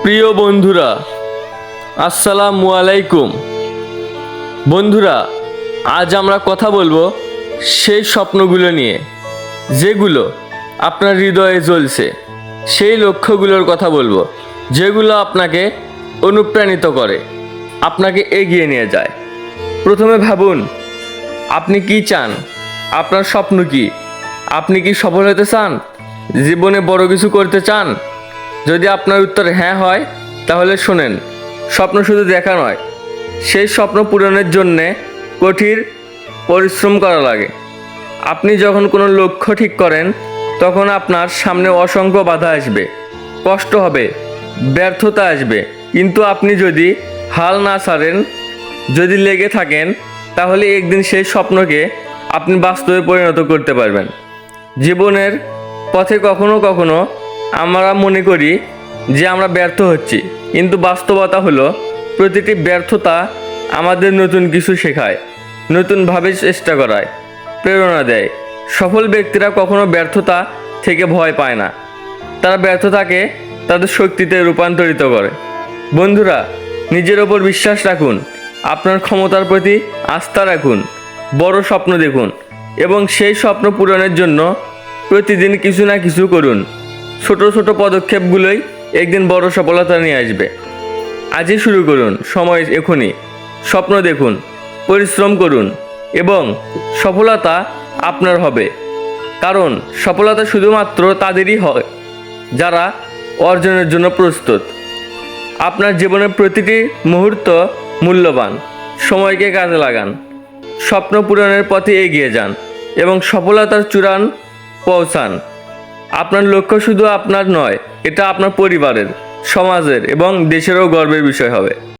প্রিয় বন্ধুরা, আসসালামু আলাইকুম। বন্ধুরা, আজ আমরা কথা বলবো সেই স্বপ্নগুলো নিয়ে যেগুলো আপনার হৃদয়ে জ্বলছে, সেই লক্ষ্যগুলোর কথা বলবো যেগুলো আপনাকে অনুপ্রাণিত করে, আপনাকে এগিয়ে নিয়ে যায়। প্রথমে ভাবুন, আপনি কি চান? আপনার স্বপ্ন কি? আপনি কি সফল হতে চান? জীবনে বড় কিছু করতে চান? যদি আপনার উত্তর হ্যাঁ হয়, তাহলে শোনেন, স্বপ্ন শুধু দেখা নয়, সেই স্বপ্ন পূরণের জন্যে কঠিন পরিশ্রম করা লাগে। আপনি যখন কোনো লক্ষ্য ঠিক করেন, তখন আপনার সামনে অসংখ্য বাধা আসবে, কষ্ট হবে, ব্যর্থতা আসবে, কিন্তু আপনি যদি হাল না ছাড়েন, যদি লেগে থাকেন, তাহলে একদিন সেই স্বপ্নকে আপনি বাস্তবে পরিণত করতে পারবেন। জীবনের পথে কখনো কখনো আমরা মনে করি যে আমরা ব্যর্থ হচ্ছি, কিন্তু বাস্তবতা হলো প্রতিটি ব্যর্থতা আমাদের নতুন কিছু শেখায়, নতুনভাবে চেষ্টা করায়, প্রেরণা দেয়। সফল ব্যক্তিরা কখনো ব্যর্থতা থেকে ভয় পায় না, তারা ব্যর্থতাকে তাদের শক্তিতে রূপান্তরিত করে। বন্ধুরা, নিজের ওপর বিশ্বাস রাখুন, আপনার ক্ষমতার প্রতি আস্থা রাখুন, বড় স্বপ্ন দেখুন এবং সেই স্বপ্ন পূরণের জন্য প্রতিদিন কিছু না কিছু করুন। ছোট ছোট পদক্ষেপগুলোই একদিন বড় সফলতা নিয়ে আসবে। আজই শুরু করুন, সময় এখনই। স্বপ্ন দেখুন, পরিশ্রম করুন এবং সফলতা আপনার হবে। কারণ সফলতা শুধুমাত্র তাদেরই হয় যারা অর্জনের জন্য প্রস্তুত। আপনার জীবনের প্রতিটি মুহূর্ত মূল্যবান। সময়কে কাজে লাগান, স্বপ্ন পূরণের পথে এগিয়ে যান এবং সফলতার চূড়ান পৌঁছান। আপনার লক্ষ্য শুধু আপনার নয়, এটা আপনার পরিবারের, সমাজের এবং দেশেরও গর্বের বিষয় হবে।